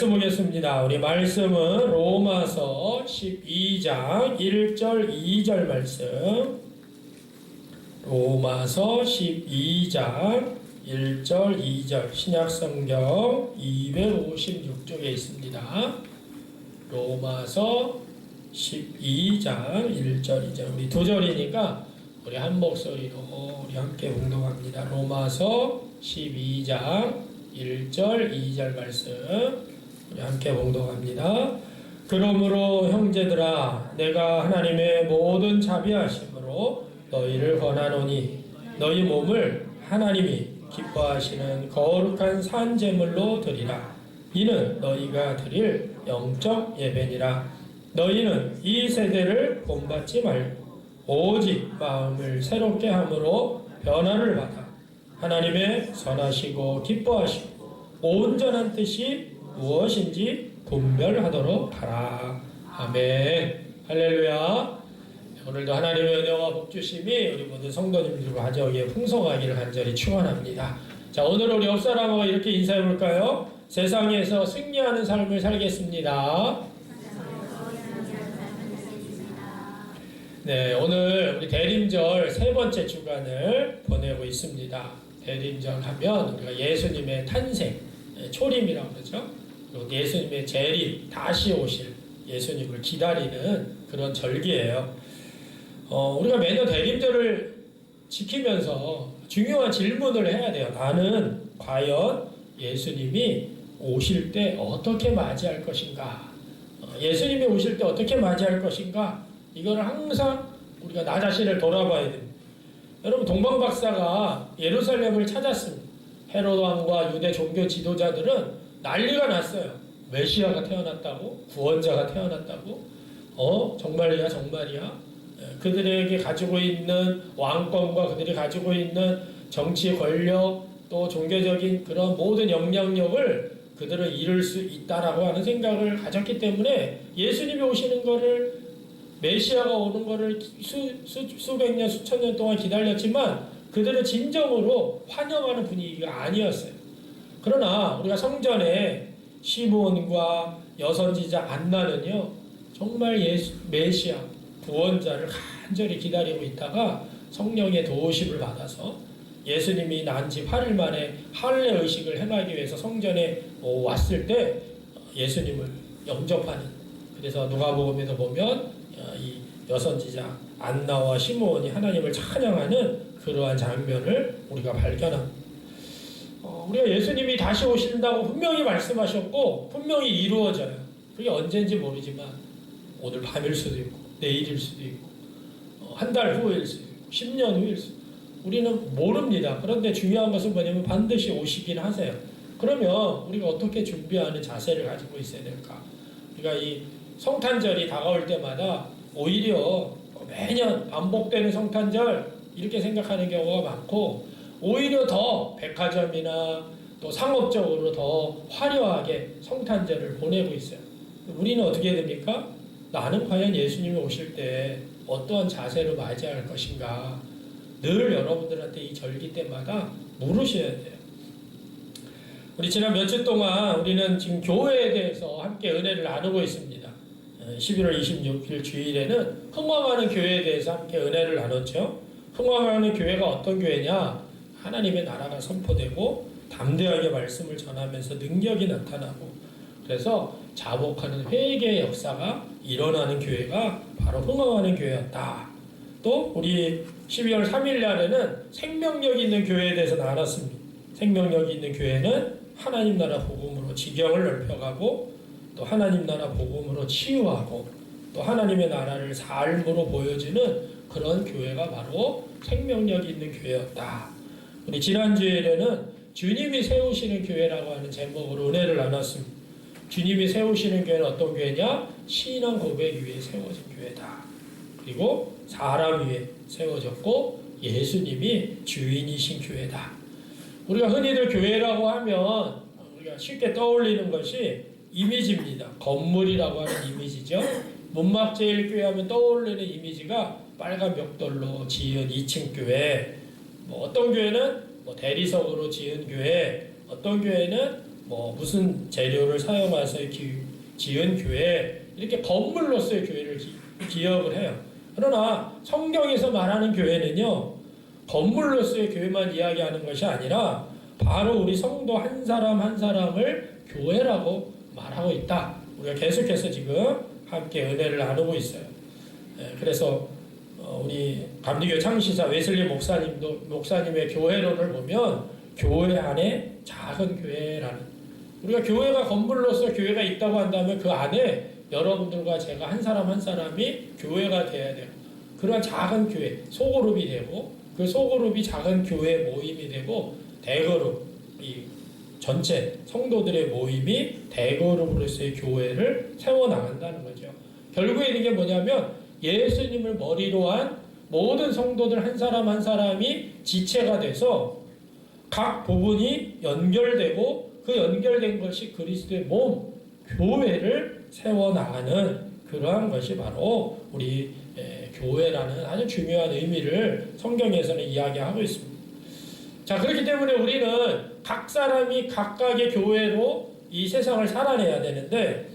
보겠습니다. 우리 말씀은 로마서 12장 1절 2절 말씀. 로마서 12장 1절 2절 신약성경 256쪽에 있습니다. 로마서 12장 1절 2절 우리 두 절이니까 우리 한 목소리로 우리 함께 봉독합니다. 로마서 12장 1절 2절 말씀 우리 함께 봉독합니다. 그러므로 형제들아 내가 하나님의 모든 자비하심으로 너희를 권하노니 너희 몸을 하나님이 기뻐하시는 거룩한 산제물로 드리라. 이는 너희가 드릴 영적 예배니라. 너희는 이 세대를 본받지 말고 오직 마음을 새롭게 함으로 변화를 받아 하나님의 선하시고 기뻐하시고 온전한 뜻이 무엇인지 분별하도록 하라. 아멘. 할렐루야. 오늘도 하나님의 은혜와 복주심이 우리 모든 성도님들과 가정에 풍성하기를 간절히 축원합니다. 자, 오늘 우리 옆 사람하고 이렇게 인사해 볼까요? 세상에서 승리하는 삶을 살겠습니다. 네, 오늘 우리 대림절 세 번째 주간을 보내고 있습니다. 대림절 하면 우리가 예수님의 탄생, 초림이라고 그러죠. 그리고 예수님의 재림, 다시 오실 예수님을 기다리는 그런 절기예요. 우리가 매년 대림절을 지키면서 중요한 질문을 해야 돼요. 나는 과연 예수님이 오실 때 어떻게 맞이할 것인가? 예수님이 오실 때 어떻게 맞이할 것인가? 이거를 항상 우리가 나 자신을 돌아봐야 됩니다. 여러분, 동방박사가 예루살렘을 찾았습니다. 헤롯 왕과 유대 종교 지도자들은 난리가 났어요. 메시아가 태어났다고? 구원자가 태어났다고? 정말이야 정말이야? 그들에게 가지고 있는 왕권과 그들이 가지고 있는 정치 권력 또 종교적인 그런 모든 영향력을 그들은 잃을 수 있다라고 하는 생각을 가졌기 때문에 예수님이 오시는 거를, 메시아가 오는 거를 수백 년 수천 년 동안 기다렸지만 그들은 진정으로 환영하는 분위기가 아니었어요. 그러나 우리가 성전에 시므온과 여선지자 안나는요 정말 메시아 구원자를 간절히 기다리고 있다가 성령의 도우심을 받아서 예수님이 난 지 8일 만에 할례 의식을 행하기 위해서 성전에 왔을 때 예수님을 영접하는, 그래서 누가복음에서 보면 이 여선지자 안나와 시므온이 하나님을 찬양하는 그러한 장면을 우리가 발견합니다. 우리가 예수님이 다시 오신다고 분명히 말씀하셨고 분명히 이루어져요. 그게 언제인지 모르지만 오늘 밤일 수도 있고 내일일 수도 있고 한 달 후일 수도 있고 10년 후일 수도 있고 우리는 모릅니다. 그런데 중요한 것은 뭐냐면 반드시 오시긴 하세요. 그러면 우리가 어떻게 준비하는 자세를 가지고 있어야 될까? 우리가 이 성탄절이 다가올 때마다 오히려 매년 반복되는 성탄절 이렇게 생각하는 경우가 많고 오히려 더 백화점이나 또 상업적으로 더 화려하게 성탄절을 보내고 있어요. 우리는 어떻게 해야 됩니까? 나는 과연 예수님이 오실 때 어떠한 자세로 맞이할 것인가? 늘 여러분들한테 이 절기 때마다 물으셔야 돼요. 우리 지난 몇 주 동안 우리는 지금 교회에 대해서 함께 은혜를 나누고 있습니다. 11월 26일 주일에는 흥왕하는 교회에 대해서 함께 은혜를 나눴죠. 흥왕하는 교회가 어떤 교회냐? 하나님의 나라가 선포되고 담대하게 말씀을 전하면서 능력이 나타나고 그래서 자복하는 회개의 역사가 일어나는 교회가 바로 흥왕하는 교회였다. 또 우리 12월 3일 날에는 생명력 있는 교회에 대해서 나눴습니다. 생명력 있는 교회는 하나님 나라 복음으로 지경을 넓혀가고 또 하나님 나라 복음으로 치유하고 또 하나님의 나라를 삶으로 보여주는 그런 교회가 바로 생명력 있는 교회였다. 우리 지난주에는 주님이 세우시는 교회라고 하는 제목으로 은혜를 나눴습니다. 주님이 세우시는 교회는 어떤 교회냐? 신앙 고백 위에 세워진 교회다. 그리고 사람 위에 세워졌고 예수님이 주인이신 교회다. 우리가 흔히들 교회라고 하면 우리가 쉽게 떠올리는 것이 이미지입니다. 건물이라고 하는 이미지죠. 문막제일교회 하면 떠올리는 이미지가 빨간 벽돌로 지은 2층 교회, 어떤 교회는 대리석으로 지은 교회, 어떤 교회는 뭐 무슨 재료를 사용해서 지은 교회, 이렇게 건물로서의 교회를 기억을 해요. 그러나 성경에서 말하는 교회는요, 건물로서의 교회만 이야기하는 것이 아니라 바로 우리 성도 한 사람 한 사람을 교회라고 말하고 있다. 우리가 계속해서 지금 함께 은혜를 나누고 있어요. 그래서 우리 감리교 창시자 웨슬리 목사님의 교회론을 보면 교회 안에 작은 교회라는, 우리가 교회가 건물로서 교회가 있다고 한다면 그 안에 여러분들과 제가 한 사람 한 사람이 교회가 돼야 돼요. 그러한 작은 교회, 소그룹이 되고, 그 소그룹이 작은 교회 모임이 되고, 대그룹, 이 전체 성도들의 모임이 대그룹으로서의 교회를 세워나간다는 거죠. 결국에 이게 뭐냐면 예수님을 머리로 한 모든 성도들 한 사람 한 사람이 지체가 돼서 각 부분이 연결되고, 그 연결된 것이 그리스도의 몸, 교회를 세워나가는 그러한 것이 바로 우리 교회라는 아주 중요한 의미를 성경에서는 이야기하고 있습니다. 자, 그렇기 때문에 우리는 각 사람이 각각의 교회로 이 세상을 살아내야 되는데,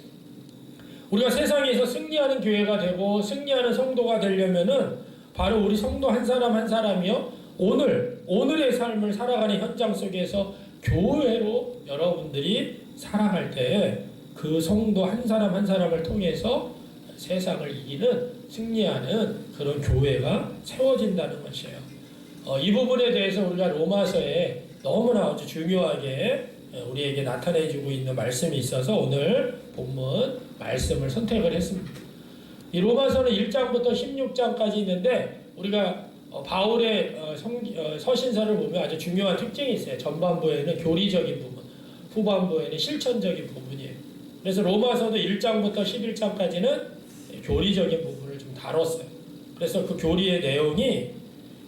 우리가 세상에서 승리하는 교회가 되고 승리하는 성도가 되려면은 바로 우리 성도 한 사람 한 사람이요, 오늘의 삶을 살아가는 현장 속에서 교회로 여러분들이 살아갈 때 그 성도 한 사람 한 사람을 통해서 세상을 이기는, 승리하는 그런 교회가 세워진다는 것이에요. 이 부분에 대해서 우리가 로마서에 너무나 아주 중요하게 우리에게 나타내주고 있는 말씀이 있어서 오늘 본문 말씀을 선택을 했습니다. 이 로마서는 1장부터 16장까지 있는데, 우리가 바울의 서신서를 보면 아주 중요한 특징이 있어요. 전반부에는 교리적인 부분, 후반부에는 실천적인 부분이에요. 그래서 로마서도 1장부터 11장까지는 교리적인 부분을 좀 다뤘어요. 그래서 그 교리의 내용이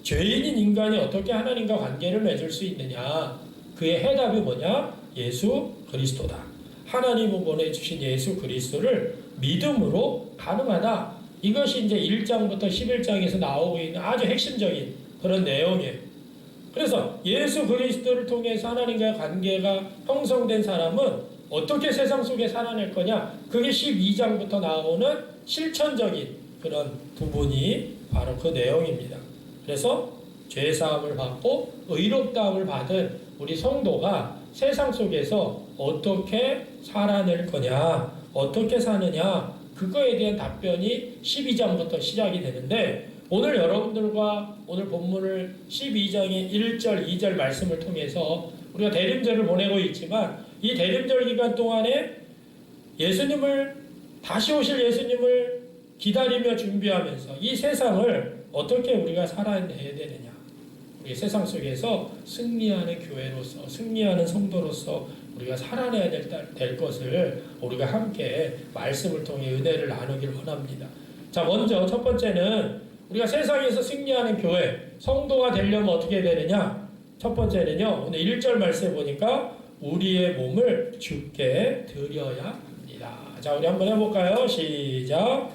죄인인 인간이 어떻게 하나님과 관계를 맺을 수 있느냐, 그의 해답이 뭐냐? 예수 그리스도다. 하나님이 보내주신 예수 그리스도를 믿음으로 가능하다. 이것이 이제 1장부터 11장에서 나오고 있는 아주 핵심적인 그런 내용이에요. 그래서 예수 그리스도를 통해서 하나님과의 관계가 형성된 사람은 어떻게 세상 속에 살아낼 거냐? 그게 12장부터 나오는 실천적인 그런 부분이 바로 그 내용입니다. 그래서 죄사함을 받고 의롭다함을 받은 우리 성도가 세상 속에서 어떻게 살아낼 거냐, 어떻게 사느냐, 그거에 대한 답변이 12장부터 시작이 되는데, 오늘 여러분들과 오늘 본문을 12장의 1절, 2절 말씀을 통해서 우리가 대림절을 보내고 있지만, 이 대림절 기간 동안에 다시 오실 예수님을 기다리며 준비하면서 이 세상을 어떻게 우리가 살아내야 되느냐, 우리 세상 속에서 승리하는 교회로서, 승리하는 성도로서 우리가 살아내야 될 것을 우리가 함께 말씀을 통해 은혜를 나누길 원합니다. 자, 먼저 첫 번째는 우리가 세상에서 승리하는 교회, 성도가 되려면 어떻게 되느냐? 첫 번째는요, 오늘 1절 말씀에 보니까 우리의 몸을 주께 드려야 합니다. 자, 우리 한번 해볼까요? 시작.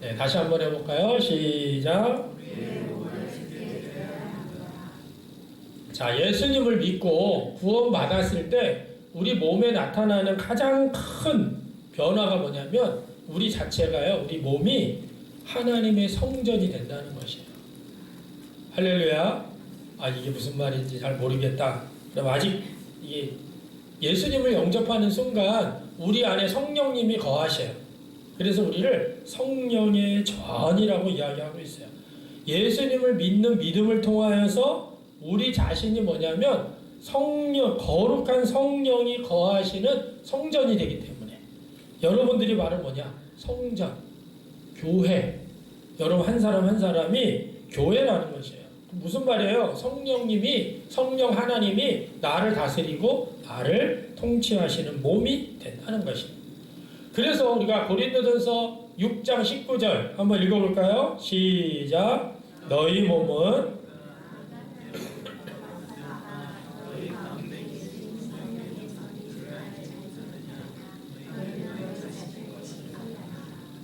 네, 다시 한번 해볼까요? 시작. 자, 예수님을 믿고 구원받았을 때 우리 몸에 나타나는 가장 큰 변화가 뭐냐면, 우리 자체가요, 우리 몸이 하나님의 성전이 된다는 것이에요. 할렐루야. 이게 무슨 말인지 잘 모르겠다. 그럼 아직 이게 예수님을 영접하는 순간 우리 안에 성령님이 거하셔요. 그래서 우리를 성령의 전이라고 이야기하고 있어요. 예수님을 믿는 믿음을 통하여서 우리 자신이 뭐냐면 거룩한 성령이 거하시는 성전이 되기 때문에, 여러분들이 말은 뭐냐? 성전, 교회. 여러분 한 사람 한 사람이 교회라는 것이에요. 무슨 말이에요? 성령 하나님이 나를 다스리고 나를 통치하시는 몸이 된다는 것입니다. 그래서 우리가 고린도전서 6장 19절 한번 읽어볼까요? 시작. 너희 몸은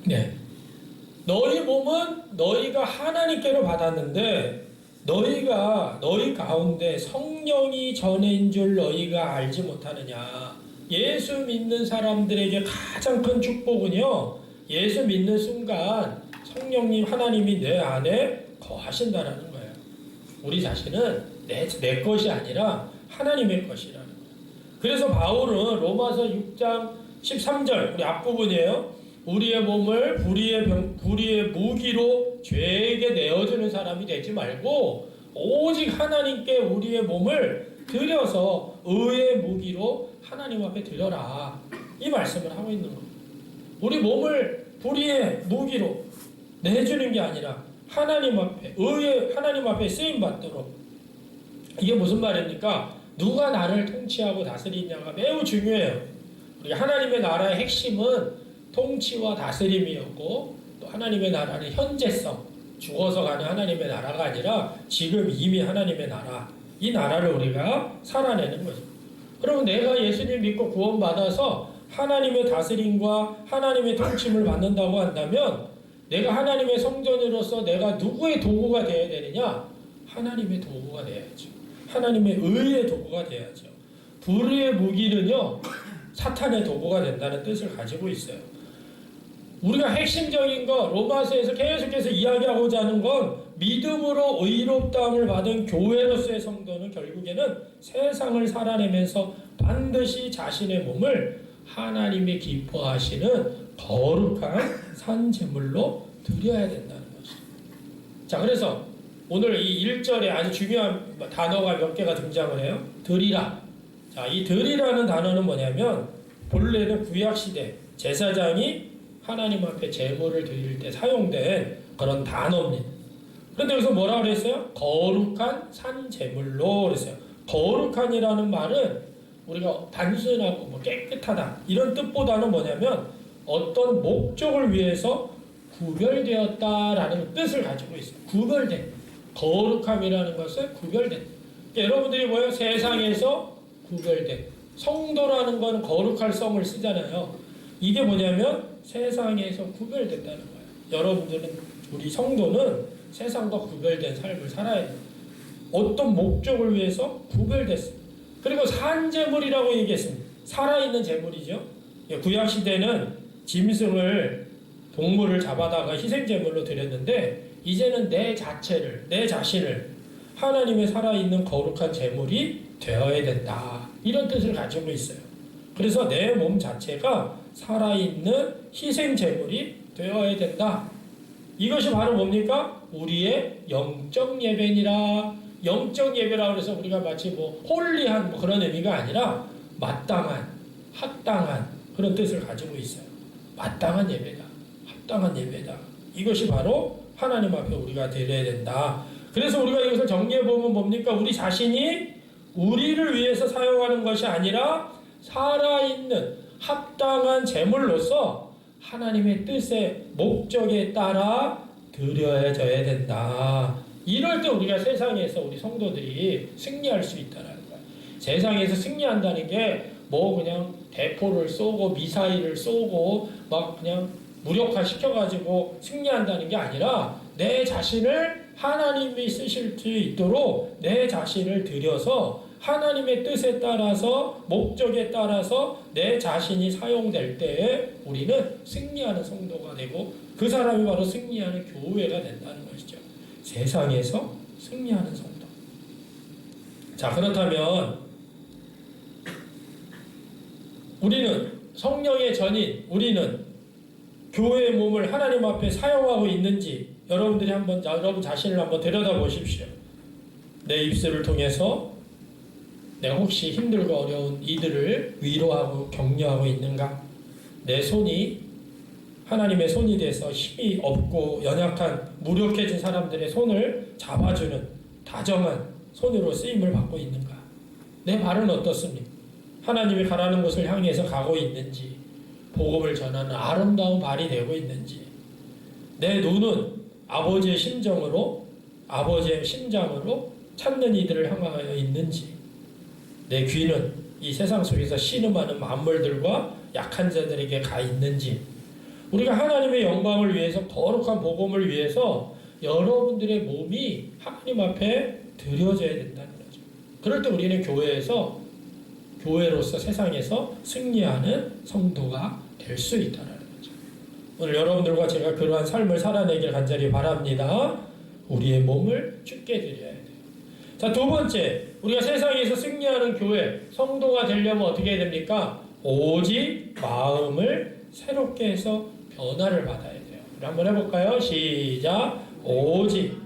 네. 너희 몸은 너희가 하나님께로 받았는데 너희가 너희 가운데 성령이 전해인 줄 너희가 알지 못하느냐. 예수 믿는 사람들에게 가장 큰 축복은요, 예수 믿는 순간 성령님 하나님이 내 안에 거하신다라는 거예요. 우리 자신은 내 것이 아니라 하나님의 것이라는 거예요. 그래서 바울은 로마서 6장 13절 우리 앞부분이에요. 우리의 몸을 불의의 무기로 죄에게 내어주는 사람이 되지 말고 오직 하나님께 우리의 몸을 드려서 의의 무기로 하나님 앞에 드려라. 이 말씀을 하고 있는 겁니다. 우리 몸을 불의의 무기로 내주는 게 아니라 하나님 앞에 쓰임 받도록. 이게 무슨 말입니까? 누가 나를 통치하고 다스리냐가 매우 중요해요. 우리 하나님의 나라의 핵심은 통치와 다스림이었고, 또 하나님의 나라는 현재성, 죽어서 가는 하나님의 나라가 아니라 지금 이미 하나님의 나라, 이 나라를 우리가 살아내는 거죠. 그러면 내가 예수님 믿고 구원받아서 하나님의 다스림과 하나님의 통침을 받는다고 한다면 내가 하나님의 성전으로서 내가 누구의 도구가 되어야 되느냐? 하나님의 도구가 되어야죠. 하나님의 의의 도구가 되어야죠. 불의의 무기는요, 사탄의 도구가 된다는 뜻을 가지고 있어요. 우리가 핵심적인 거 로마서에서 계속해서 이야기하고자 하는 건 믿음으로 의롭다함을 받은 교회로서의 성도는 결국에는 세상을 살아내면서 반드시 자신의 몸을 하나님이 기뻐하시는 거룩한 산제물로 드려야 된다는 것이죠. 자, 그래서 오늘 이 1절에 아주 중요한 단어가 몇 개가 등장을 해요. 드리라. 자, 이 드리라는 단어는 뭐냐면 본래는 구약시대 제사장이 하나님 앞에 제물을 드릴 때 사용된 그런 단어입니다. 그런데 여기서 뭐라 그랬어요? 거룩한 산제물로 그랬어요. 거룩한이라는 말은 우리가 단순하고 뭐 깨끗하다 이런 뜻보다는 뭐냐면 어떤 목적을 위해서 구별되었다라는 뜻을 가지고 있어요. 구별된. 거룩함이라는 것은 구별된. 그러니까 여러분들이 뭐예요? 세상에서 구별된. 성도라는 건 거룩할 성을 쓰잖아요. 이게 뭐냐면 세상에서 구별됐다는 거예요. 여러분들은, 우리 성도는 세상과 구별된 삶을 살아야 돼요. 어떤 목적을 위해서 구별됐어요. 그리고 산제물이라고 얘기했습니다. 살아있는 제물이죠. 구약시대는 짐승을, 동물을 잡아다가 희생제물로 드렸는데 이제는 내 자신을 하나님의 살아있는 거룩한 제물이 되어야 된다. 이런 뜻을 가지고 있어요. 그래서 내 몸 자체가 살아있는 희생제물이 되어야 된다. 이것이 바로 뭡니까? 우리의 영적 예배니라. 영적 예배라고 해서 우리가 마치 홀리한 그런 의미가 아니라 마땅한, 합당한 그런 뜻을 가지고 있어요. 마땅한 예배다. 합당한 예배다. 이것이 바로 하나님 앞에 우리가 드려야 된다. 그래서 우리가 이것을 정리해보면 뭡니까? 우리 자신이 우리를 위해서 사용하는 것이 아니라 살아있는 합당한 제물로서 하나님의 뜻의 목적에 따라 드려져야 된다. 이럴 때 우리가 세상에서 우리 성도들이 승리할 수 있다는 거예요. 세상에서 승리한다는 게 그냥 대포를 쏘고 미사일을 쏘고 막 그냥 무력화 시켜가지고 승리한다는 게 아니라 내 자신을 하나님이 쓰실 수 있도록 내 자신을 들여서 하나님의 뜻에 따라서 목적에 따라서 내 자신이 사용될 때에 우리는 승리하는 성도가 되고 그 사람이 바로 승리하는 교회가 된다는 것이죠. 세상에서 승리하는 성도. 자, 그렇다면 우리는 성령의 전인, 우리는 교회의 몸을 하나님 앞에 사용하고 있는지 여러분들이 여러분 자신을 한번 들여다보십시오. 내 입술을 통해서 내가 혹시 힘들고 어려운 이들을 위로하고 격려하고 있는가? 내 손이 하나님의 손이 돼서 힘이 없고 연약한 무력해진 사람들의 손을 잡아주는 다정한 손으로 쓰임을 받고 있는가? 내 발은 어떻습니까? 하나님이 가라는 곳을 향해서 가고 있는지, 복음을 전하는 아름다운 발이 되고 있는지, 내 눈은 아버지의 심정으로, 아버지의 심장으로 찾는 이들을 향하여 있는지, 내 귀는 이 세상 속에서 신음하는 만물들과 약한 자들에게 가 있는지, 우리가 하나님의 영광을 위해서, 거룩한 복음을 위해서 여러분들의 몸이 하나님 앞에 드려져야 된다는 거죠. 그럴 때 우리는 교회로서 세상에서 승리하는 성도가 될 수 있다는 거죠. 오늘 여러분들과 제가 그러한 삶을 살아내길 간절히 바랍니다. 우리의 몸을 주께 드려야 돼요. 자, 두 번째, 우리가 세상에서 승리하는 교회, 성도가 되려면 어떻게 해야 됩니까? 오직 마음을 새롭게 해서 변화를 받아야 돼요. 우리 한번 해볼까요? 시작. 오직.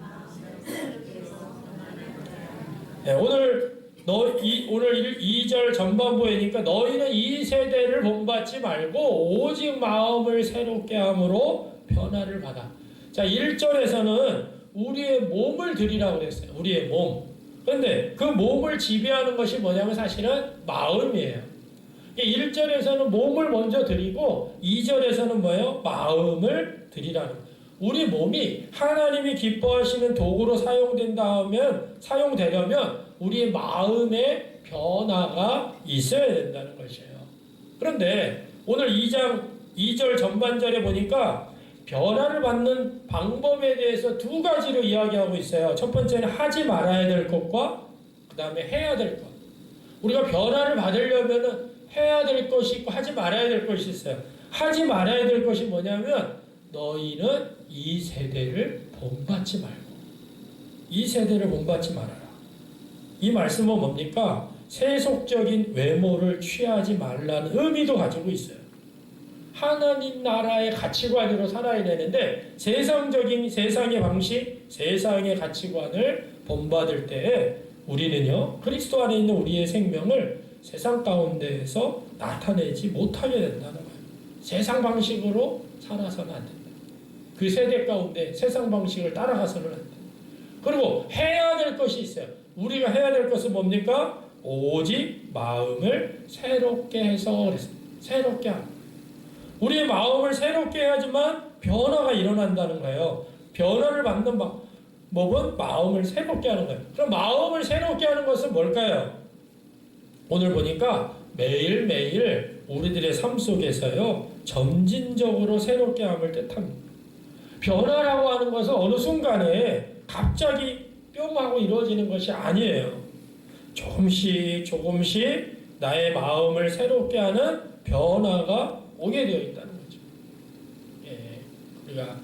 네, 오늘 2절 전반부에니까 너희는 이 세대를 본받지 말고 오직 마음을 새롭게 함으로 변화를 받아. 자, 1절에서는 우리의 몸을 드리라고 그랬어요. 우리의 몸. 그런데 그 몸을 지배하는 것이 뭐냐면 사실은 마음이에요. 1절에서는 몸을 먼저 드리고 2절에서는 뭐예요? 마음을 드리라는 거예요. 우리 몸이 하나님이 기뻐하시는 도구로 사용되려면 우리의 마음의 변화가 있어야 된다는 것이에요. 그런데 오늘 2절 전반절에 보니까 변화를 받는 방법에 대해서 두 가지로 이야기하고 있어요. 첫 번째는 하지 말아야 될 것과 그 다음에 해야 될 것. 우리가 변화를 받으려면 해야 될 것이 있고 하지 말아야 될 것이 있어요. 하지 말아야 될 것이 뭐냐면 너희는 이 세대를 본받지 말고 이 세대를 본받지 말아라. 이 말씀은 뭡니까? 세속적인 외모를 취하지 말라는 의미도 가지고 있어요. 하나님 나라의 가치관으로 살아야 되는데 세상의 방식, 세상의 가치관을 본받을 때에 우리는요 그리스도 안에 있는 우리의 생명을 세상 가운데에서 나타내지 못하게 된다는 거예요. 세상 방식으로 살아서는 안 된다. 그 세대 가운데 세상 방식을 따라가서는 안 된다. 그리고 해야 될 것이 있어요. 우리가 해야 될 것은 뭡니까? 오직 마음을 새롭게 해서 그랬습니다. 새롭게 합니다. 우리의 마음을 새롭게 해야지만 변화가 일어난다는 거예요. 변화를 받는 방법은 마음을 새롭게 하는 거예요. 그럼 마음을 새롭게 하는 것은 뭘까요? 오늘 보니까 매일매일 우리들의 삶 속에서요 점진적으로 새롭게 함을 뜻합니다. 변화라고 하는 것은 어느 순간에 갑자기 뿅 하고 이루어지는 것이 아니에요. 조금씩 나의 마음을 새롭게 하는 변화가 오게 되어 있다는 거죠. 예, 우리가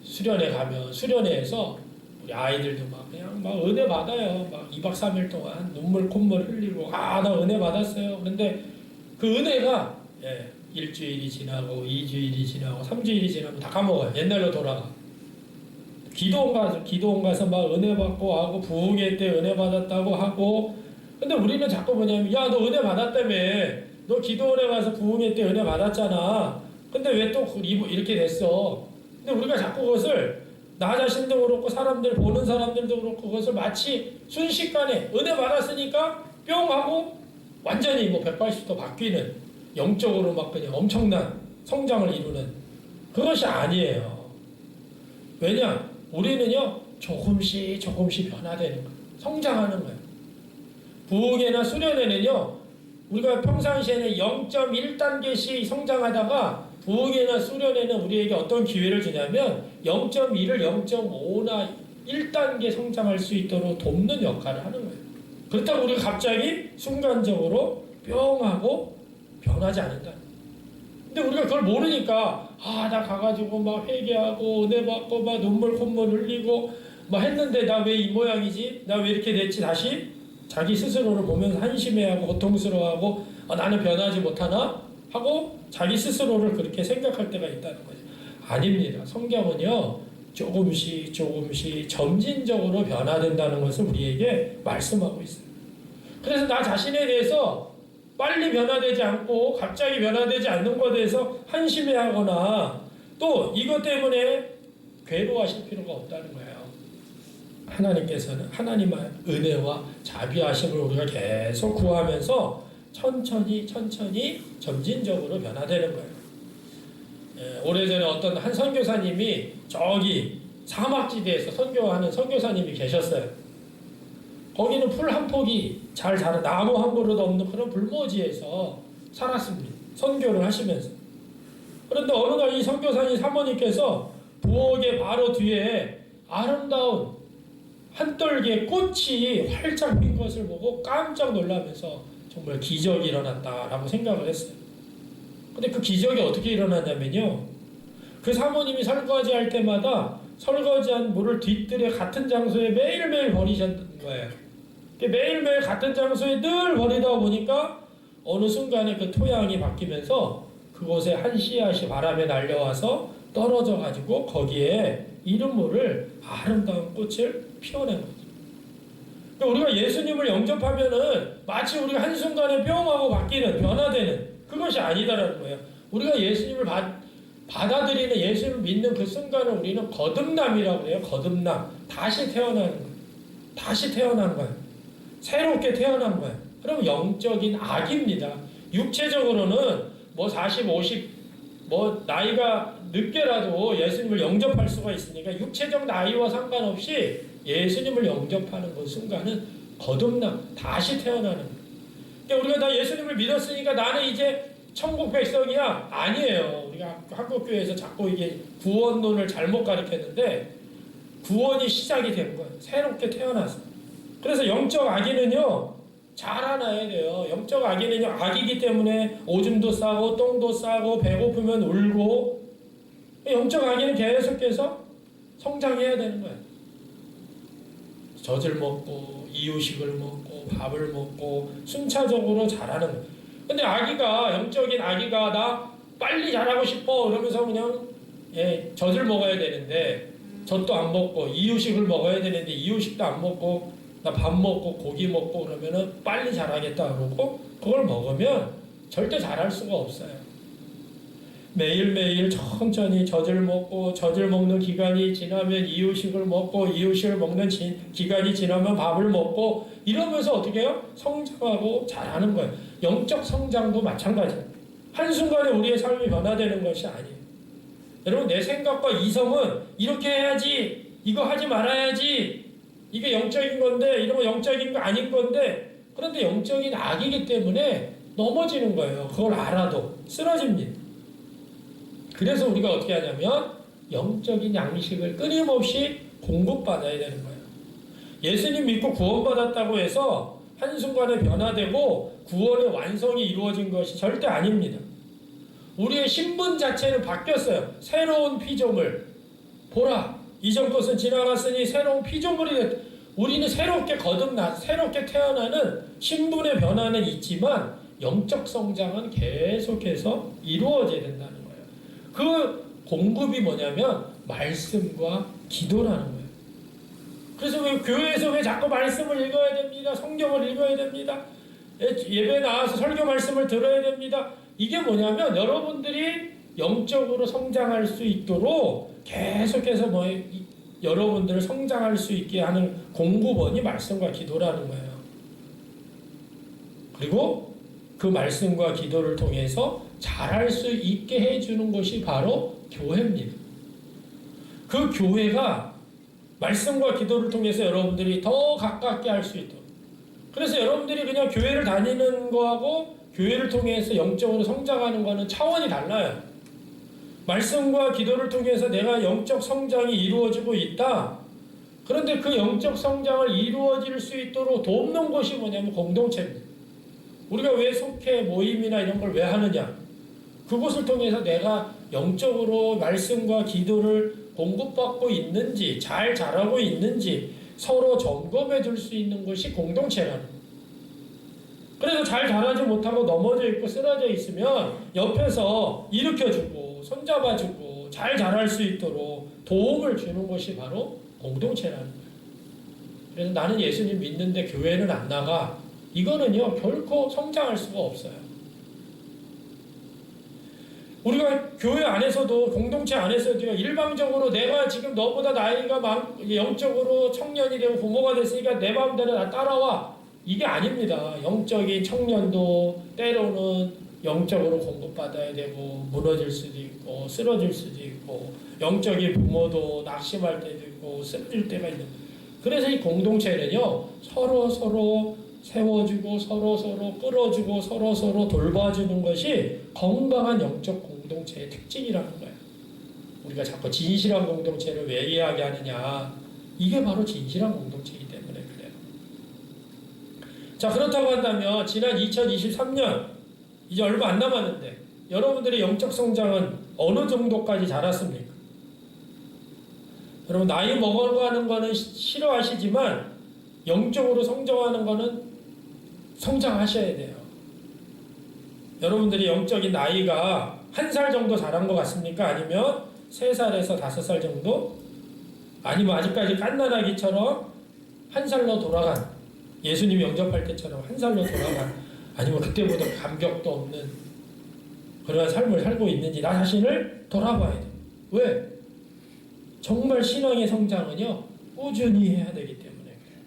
수련회 가면 수련회에서 우리 아이들도 그냥 은혜 받아요. 2박 3일 동안 눈물 콧물 흘리고 나 은혜 받았어요. 그런데 그 은혜가 일주일이 지나고 2주일이 지나고 3주일이 지나면 다 까먹어요. 옛날로 돌아가. 기도원 가서 은혜 받고 하고 부흥회 때 은혜 받았다고 하고 근데 우리는 자꾸 뭐냐면 야 너 은혜 받았다며 너 기도원에 가서 부흥회 때 은혜 받았잖아. 근데 왜 또 이렇게 됐어? 근데 우리가 자꾸 그것을 나 자신도 그렇고 사람들 보는 사람들도 그렇고 그것을 마치 순식간에 은혜 받았으니까 뿅 하고 완전히 180도 바뀌는 영적으로 그냥 엄청난 성장을 이루는 그것이 아니에요. 왜냐? 우리는요 조금씩 변화되는 거예요. 성장하는 거예요. 부흥회나 수련회는요 우리가 평상시에는 0.1단계씩 성장하다가 부흥회나 수련회는 우리에게 어떤 기회를 주냐면 0.1을 0.5나 1단계 성장할 수 있도록 돕는 역할을 하는 거예요. 그렇다고 우리가 갑자기 순간적으로 뿅 하고 변하지 않는다. 근데 우리가 그걸 모르니까 나 가가지고 회개하고 은혜 받고 눈물 콧물 흘리고 했는데 나 왜 이 모양이지? 나 왜 이렇게 됐지? 다시 자기 스스로를 보면서 한심해하고 고통스러워하고 나는 변하지 못하나? 하고 자기 스스로를 그렇게 생각할 때가 있다는 거죠. 아닙니다. 성경은요 조금씩 점진적으로 변화된다는 것을 우리에게 말씀하고 있어요. 그래서 나 자신에 대해서 빨리 변화되지 않고 갑자기 변화되지 않는 것에 대해서 한심해하거나 또 이것 때문에 괴로워하실 필요가 없다는 거예요. 하나님께서는 하나님의 은혜와 자비하심을 우리가 계속 구하면서 천천히 점진적으로 변화되는 거예요. 오래전에 어떤 한 선교사님이 저기 사막지대에서 선교하는 선교사님이 계셨어요. 거기는 풀 한 폭이 잘 자란 나무 한 그루도 없는 그런 불모지에서 살았습니다. 선교를 하시면서. 그런데 어느 날 이 선교사님 사모님께서 부엌에 바로 뒤에 아름다운 한떨기의 꽃이 활짝 핀 것을 보고 깜짝 놀라면서 정말 기적이 일어났다라고 생각을 했어요. 근데 그 기적이 어떻게 일어났냐면요. 그 사모님이 설거지 할 때마다 설거지한 물을 뒤뜰에 같은 장소에 매일매일 버리셨던 거예요. 매일매일 같은 장소에 늘 버리다 보니까 어느 순간에 그 토양이 바뀌면서 그곳에 한 씨앗이 바람에 날려와서 떨어져 가지고 거기에 이른 모를 아름다운 꽃을 피워낸 거죠. 그러니까 우리가 예수님을 영접하면은 마치 우리가 한순간에 뿅하고 바뀌는, 변화되는 그것이 아니다라는 거예요. 우리가 예수님을 받아들이는, 예수님을 믿는 그 순간을 우리는 거듭남이라고 해요. 거듭남. 다시 태어나는 거예요. 다시 태어난 거예요. 새롭게 태어난 거예요. 그럼 영적인 악입니다. 육체적으로는 뭐 40, 50, 뭐 나이가 늦게라도 예수님을 영접할 수가 있으니까 육체적 나이와 상관없이 예수님을 영접하는 그 순간은 거듭남, 다시 태어나는 거예요. 그러니까 우리가 나 예수님을 믿었으니까 나는 이제 천국 백성이야. 아니에요. 우리가 한국교회에서 자꾸 이게 구원론을 잘못 가르쳤는데 구원이 시작이 된 거예요. 새롭게 태어나서. 그래서 영적 아기는요, 자라나야 돼요. 영적 아기는요, 아기이기 때문에 오줌도 싸고 똥도 싸고 배고프면 울고, 영적 아기는 계속해서 성장해야 되는 거예요. 젖을 먹고 이유식을 먹고 밥을 먹고 순차적으로 자라는 거예요. 근데 아기가, 영적인 아기가 나 빨리 자라고 싶어 이러면서 그냥 젖을 먹어야 되는데 젖도 안 먹고 이유식을 먹어야 되는데 이유식도 안 먹고 나 밥 먹고 고기 먹고 그러면은 빨리 자라겠다 그러고 그걸 먹으면 절대 자랄 수가 없어요. 매일매일 천천히 젖을 먹고 젖을 먹는 기간이 지나면 이유식을 먹고 이유식을 먹는 기간이 지나면 밥을 먹고 이러면서 어떻게 해요? 성장하고 자라는 거예요. 영적 성장도 마찬가지예요. 한순간에 우리의 삶이 변화되는 것이 아니에요. 여러분, 내 생각과 이성은 이렇게 해야지, 이거 하지 말아야지, 이게 영적인 건데 이런 거 영적인 거 아닌 건데, 그런데 영적인 악이기 때문에 넘어지는 거예요. 그걸 알아도 쓰러집니다. 그래서 우리가 어떻게 하냐면 영적인 양식을 끊임없이 공급받아야 되는 거예요. 예수님 믿고 구원받았다고 해서 한순간에 변화되고 구원의 완성이 이루어진 것이 절대 아닙니다. 우리의 신분 자체는 바뀌었어요. 새로운 피조물. 보라, 이전 것은 지나갔으니 새로운 피조물이 됐다. 우리는 새롭게 거듭나, 새롭게 태어나는 신분의 변화는 있지만 영적 성장은 계속해서 이루어져야 된다는 거예요. 그 공급이 뭐냐면 말씀과 기도라는 거예요. 그래서 왜 교회에서 왜 자꾸 말씀을 읽어야 됩니다. 성경을 읽어야 됩니다. 예배 나와서 설교 말씀을 들어야 됩니다. 이게 뭐냐면 여러분들이 영적으로 성장할 수 있도록 계속해서 여러분들을 성장할 수 있게 하는 공급원이 말씀과 기도라는 거예요. 그리고 그 말씀과 기도를 통해서 잘할 수 있게 해주는 것이 바로 교회입니다. 그 교회가 말씀과 기도를 통해서 여러분들이 더 가깝게 할 수 있도록. 그래서 여러분들이 그냥 교회를 다니는 거하고 교회를 통해서 영적으로 성장하는 거는 차원이 달라요. 말씀과 기도를 통해서 내가 영적 성장이 이루어지고 있다. 그런데 그 영적 성장을 이루어질 수 있도록 돕는 것이 뭐냐면 공동체입니다. 우리가 왜 속회 모임이나 이런 걸 왜 하느냐? 그것을 통해서 내가 영적으로 말씀과 기도를 공급받고 있는지, 잘 자라고 있는지 서로 점검해 줄 수 있는 것이 공동체라는 거예요. 그래서 잘 자라지 못하고 넘어져 있고 쓰러져 있으면 옆에서 일으켜주고 손잡아주고 잘 자랄 수 있도록 도움을 주는 것이 바로 공동체라는 거예요. 그래서 나는 예수님 믿는데 교회는 안 나가. 이거는요, 결코 성장할 수가 없어요. 우리가 교회 안에서도, 공동체 안에서도 일방적으로 내가 지금 너보다 나이가 영적으로 청년이 되고 부모가 됐으니까 내 마음대로 나 따라와. 이게 아닙니다. 영적인 청년도 때로는 영적으로 공급받아야 되고 무너질 수도 있고 쓰러질 수도 있고, 영적인 부모도 낙심할 때도 있고 쓰러질 때가 있는 거예요. 그래서 이 공동체는요, 서로 세워주고 서로 끌어주고 서로 돌봐주는 것이 건강한 영적 공동체의 특징이라는 거예요. 우리가 자꾸 진실한 공동체를 왜 이야기하느냐? 이게 바로 진실한 공동체이기 때문에 그래요. 자, 그렇다고 한다면 지난 2023년 이제 얼마 안 남았는데 여러분들의 영적 성장은 어느 정도까지 자랐습니까? 여러분 나이 먹어가는 거는 싫어하시지만 영적으로 성장하는 거는 성장하셔야 돼요. 여러분들이 영적인 나이가 1살 정도 자란 것 같습니까? 아니면 3살에서 5살 정도? 아니면 아직까지 갓난아기처럼 1살로 돌아간, 예수님 영접할 때처럼 1살로 돌아간, 아니면 그때보다 감격도 없는 그러한 삶을 살고 있는지 나 자신을 돌아봐야 돼요. 왜? 정말 신앙의 성장은요 꾸준히 해야 되기 때문에 그래요.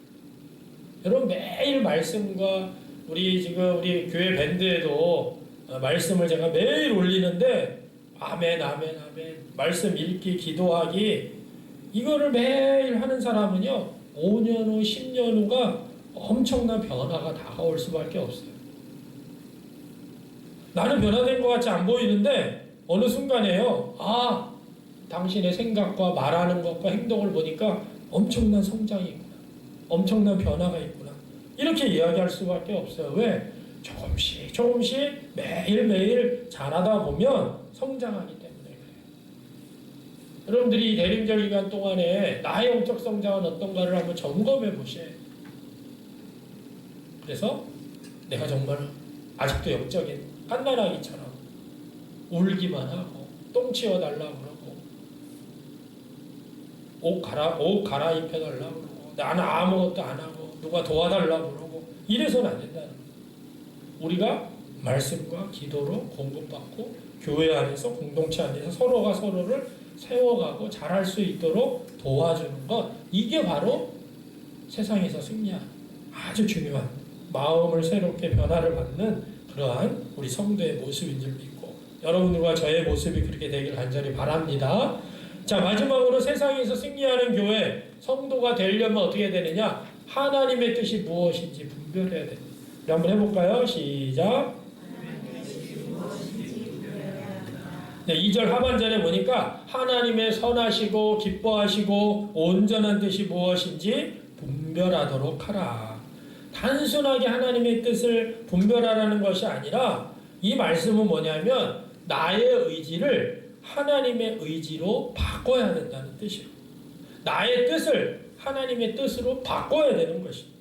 여러분 매일 말씀과 우리 교회 밴드에도 말씀을 제가 매일 올리는데 아멘 아멘 아멘 말씀 읽기 기도하기 이거를 매일 하는 사람은요 5년 후 10년 후가 엄청난 변화가 다가올 수밖에 없어요. 나는 변화된 것 같이 안 보이는데 어느 순간에요 당신의 생각과 말하는 것과 행동을 보니까 엄청난 성장이 있구나. 엄청난 변화가 있구나. 이렇게 이야기할 수밖에 없어요. 왜? 조금씩 매일매일 자라다 보면 성장하기 때문에 그래요. 여러분들이 이 대림절 기간 동안에 나의 영적 성장은 어떤가를 한번 점검해 보셔야 해요. 그래서 내가 정말 아직도 영적인 갓난아기처럼 울기만 하고 똥 치워달라고 그러고 옷 갈아입혀달라고 그러고 나는 아무것도 안 하고 누가 도와달라고 그러고 이래서는 안 된다는 거예요. 우리가 말씀과 기도로 공급받고 교회 안에서 공동체 안에서 서로가 서로를 세워가고 잘할 수 있도록 도와주는 것 이게 바로 세상에서 승리하는 아주 중요한 마음을 새롭게 변화를 받는 그러한 우리 성도의 모습인 줄 믿고 여러분들과 저의 모습이 그렇게 되길 간절히 바랍니다. 자, 마지막으로 세상에서 승리하는 교회 성도가 되려면 어떻게 되느냐? 하나님의 뜻이 무엇인지 분별해야 됩니다. 우리 한번 해볼까요? 시작. 네, 2절 하반절에 보니까 하나님의 선하시고 기뻐하시고 온전한 뜻이 무엇인지 분별하도록 하라. 단순하게 하나님의 뜻을 분별하라는 것이 아니라 이 말씀은 뭐냐면 나의 의지를 하나님의 의지로 바꿔야 된다는 뜻이에요. 나의 뜻을 하나님의 뜻으로 바꿔야 되는 것입니다.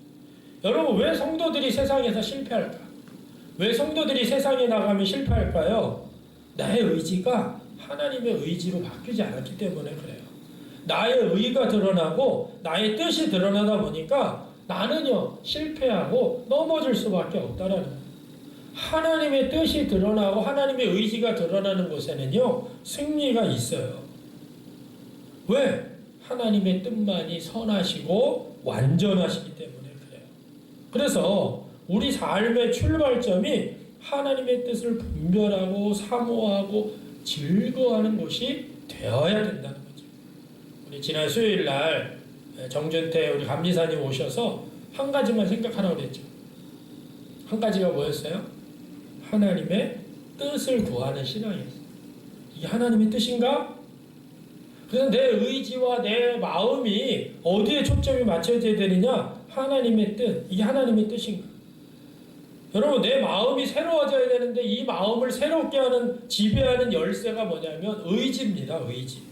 여러분 왜 성도들이 세상에서 실패할까? 왜 성도들이 세상에 나가면 실패할까요? 나의 의지가 하나님의 의지로 바뀌지 않았기 때문에 그래요. 나의 의가 드러나고 나의 뜻이 드러나다 보니까 나는요 실패하고 넘어질 수밖에 없다라는 거예요. 하나님의 뜻이 드러나고 하나님의 의지가 드러나는 곳에는요 승리가 있어요. 왜? 하나님의 뜻만이 선하시고 완전하시기 때문에 그래요. 그래서 우리 삶의 출발점이 하나님의 뜻을 분별하고 사모하고 즐거워하는 곳이 되어야 된다는 거죠. 우리 지난 수요일 날 정준태 우리 감리사님 오셔서 한 가지만 생각하라고 그랬죠. 한 가지가 뭐였어요? 하나님의 뜻을 구하는 신앙이었어요. 이게 하나님의 뜻인가? 그래서 내 의지와 내 마음이 어디에 초점이 맞춰져야 되느냐? 하나님의 뜻. 이게 하나님의 뜻인가? 여러분 내 마음이 새로워져야 되는데 이 마음을 새롭게 하는 지배하는 열쇠가 뭐냐면 의지입니다. 의지.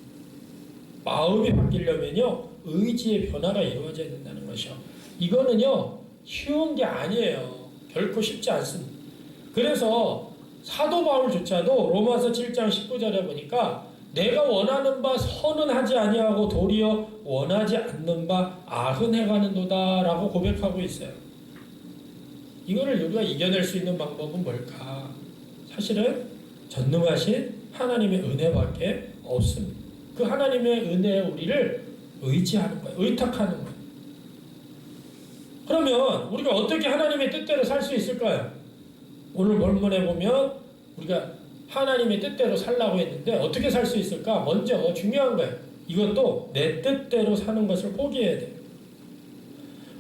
마음이 바뀌려면요 의지의 변화가 이루어져야 된다는 것이요. 이거는요 쉬운 게 아니에요. 결코 쉽지 않습니다. 그래서 사도 바울조차도 로마서 7장 19절에 보니까 내가 원하는 바 선은 하지 아니하고 도리어 원하지 않는 바 악은 행하는도다 라고 고백하고 있어요. 이거를 우리가 이겨낼 수 있는 방법은 뭘까? 사실은 전능하신 하나님의 은혜밖에 없습니다. 그 하나님의 은혜에 우리를 의지하는 거예요. 의탁하는 거예요. 그러면 우리가 어떻게 하나님의 뜻대로 살 수 있을까요? 오늘 본문에 보면 우리가 하나님의 뜻대로 살라고 했는데 어떻게 살 수 있을까? 먼저 중요한 거예요. 이것도 내 뜻대로 사는 것을 포기해야 돼요.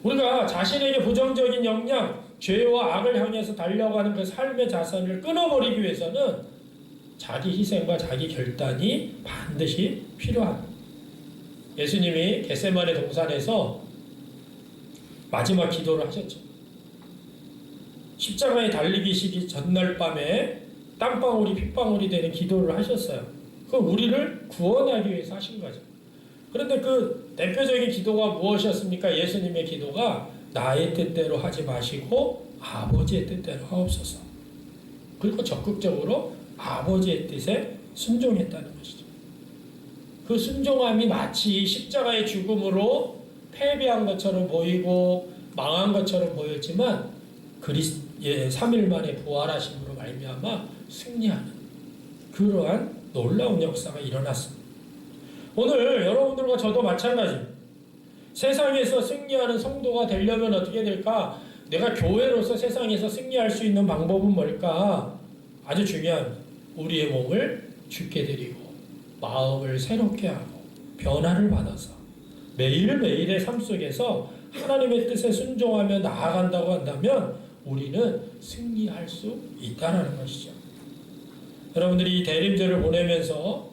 우리가 자신에게 부정적인 영향, 죄와 악을 향해서 달려가는 그 삶의 자선을 끊어버리기 위해서는 자기 희생과 자기 결단이 반드시 필요합니다. 예수님이 겟세마네 동산에서 마지막 기도를 하셨죠. 십자가에 달리기 전날 밤에 땀방울이 핏방울이 되는 기도를 하셨어요. 그 우리를 구원하기 위해서 하신 거죠. 그런데 그 대표적인 기도가 무엇이었습니까? 예수님의 기도가 나의 뜻대로 하지 마시고 아버지의 뜻대로 하옵소서. 그리고 적극적으로 아버지의 뜻에 순종했다는 것이죠. 그 순종함이 마치 십자가의 죽음으로 패배한 것처럼 보이고 망한 것처럼 보였지만 3일 만에 부활하심으로 말미암아 승리하는 그러한 놀라운 역사가 일어났습니다. 오늘 여러분들과 저도 마찬가지. 세상에서 승리하는 성도가 되려면 어떻게 될까? 내가 교회로서 세상에서 승리할 수 있는 방법은 뭘까? 아주 중요한 우리의 몸을 주께 드리고 마음을 새롭게 하고 변화를 받아서 매일매일의 삶 속에서 하나님의 뜻에 순종하며 나아간다고 한다면 우리는 승리할 수 있다는 것이죠. 여러분들이 이 대림절을 보내면서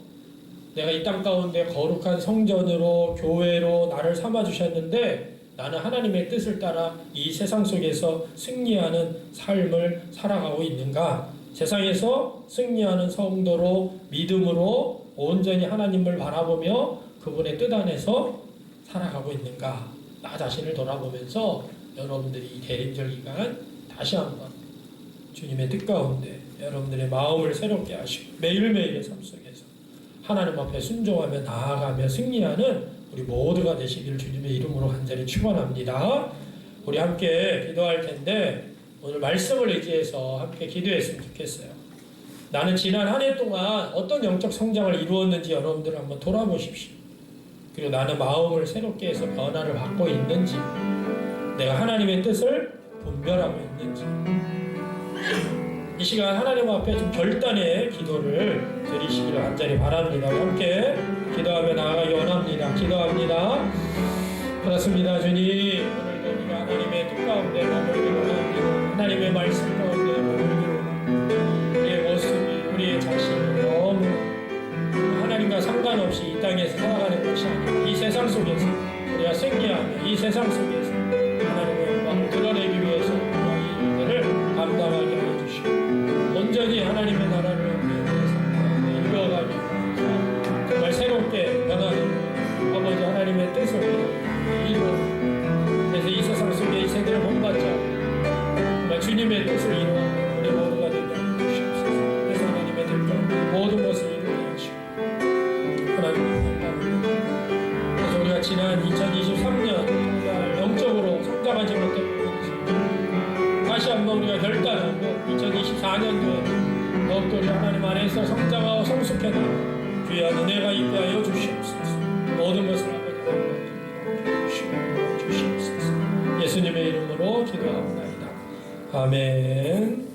내가 이 땅 가운데 거룩한 성전으로 교회로 나를 삼아주셨는데 나는 하나님의 뜻을 따라 이 세상 속에서 승리하는 삶을 살아가고 있는가? 세상에서 승리하는 성도로 믿음으로 온전히 하나님을 바라보며 그분의 뜻 안에서 살아가고 있는가? 나 자신을 돌아보면서 여러분들이 이 대림절 기간 다시 한번 주님의 뜻 가운데 여러분들의 마음을 새롭게 하시고 매일매일의 삶 속에서 하나님 앞에 순종하며 나아가며 승리하는 우리 모두가 되시기를 주님의 이름으로 간절히 축원합니다. 우리 함께 기도할 텐데 오늘 말씀을 의지해서 함께 기도했으면 좋겠어요. 나는 지난 한 해 동안 어떤 영적 성장을 이루었는지 여러분들 한번 돌아보십시오. 그리고 나는 마음을 새롭게 해서 변화를 받고 있는지, 내가 하나님의 뜻을 분별하고 있는지, 이 시간 하나님 앞에 좀 결단의 기도를 드리시기를 간절히 바랍니다. 함께 기도하며 나아가기 원합니다. 기도합니다. 그렇습니다. 주님, 오늘도 우리가 하나님의 뜻 가운데 머물기를 원합니다. 하나님의 말씀 가운데 머물기를 원합니다. 우리의 모습이, 우리의 자신이 너무 하나님과 상관없이 이 땅에서 살아가는 것이 아니라 이 세상 속에서 우리가 승리하며 이 세상 속에서 하나님의 영광을 드러내기 위해서 우리가 이 일들을 감당하게 하여 주시고 온전히 하나님의 나라를 위해서 이루어가기 위해서 정말 새롭게 변화되는 아버지 하나님의 뜻을 이루어 그래서 이 세상 속에 이 세대를 본받자 정말 주님의 뜻을 이루어 우리 모두가 되게 하여 주시옵소서. 그래서 하나님의 뜻과 모든 것을 이루게 하시고 하나님의 영광을 그래서 우리가 지난 2023년 정말 영적으로 성장하지 못했고 다시 한번 우리가 결단하고 2024년도에 더욱더 우리 하나님 안에서 성장하고 성숙해나가 귀한 은혜가 있게 하여 주시옵소서. 모든 것을 아버지 주시옵소서. 예수님의 이름으로 기도합니다. 아멘.